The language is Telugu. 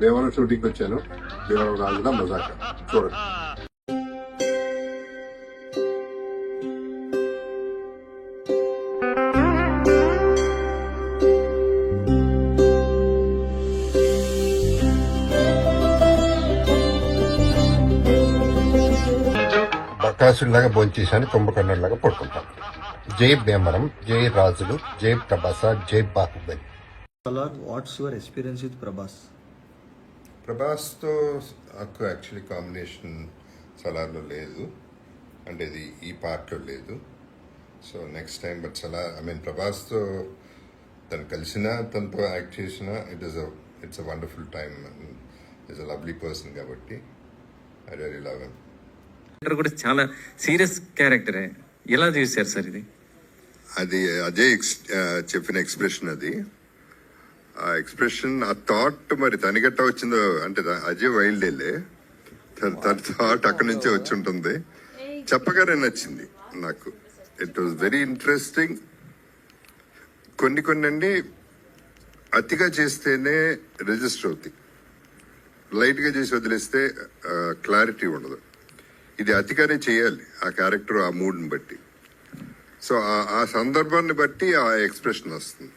దేవరం షూటింగ్ వచ్చాను. దేవరం రాజుగా మజాక చూడండి. బకాసులాగా భోంచేశాను, కుంభకర్ణులాగా పడుకుంటాను. జై భీమవరం, జై రాజులు, జై ప్రభాస, జై Baahubali. What's your experience with Prabhas? ప్రభాస్తో నాకు యాక్చువల్లీ కాంబినేషన్ సలార్లో లేదు, అంటే ఇది ఈ పార్ట్లో లేదు. సో నెక్స్ట్ టైం బట్ ప్రభాస్తో తను కలిసినా, తనతో యాక్ట్ చేసినా it's a wonderful time. It's a lovely person కాబట్టి ఐ రియల్లీ లవ్ హిమ్. కూడా చాలా సీరియస్ క్యారెక్టరే, ఎలా చూశారు సార్ ఇది? అది అజయ్ చెప్పిన ఎక్స్ప్రెషన్, అది ఆ ఎక్స్ప్రెషన్, ఆ థాట్ మరి తనగట్ట వచ్చిందో అంటే అజయ్ వైల్డ్ వెళ్ళే తన థాట్ అక్కడి నుంచే వచ్చి ఉంటుంది. చెప్పగానే నచ్చింది నాకు. It was very interesting. కొన్ని అండి అతిగా చేస్తేనే రిజిస్టర్ అవుతాయి, లైట్గా చేసి వదిలేస్తే క్లారిటీ ఉండదు. ఇది అతిగానే చేయాలి ఆ క్యారెక్టర్, ఆ మూడ్ని బట్టి. సో ఆ సందర్భాన్ని బట్టి ఆ ఎక్స్ప్రెషన్ వస్తుంది.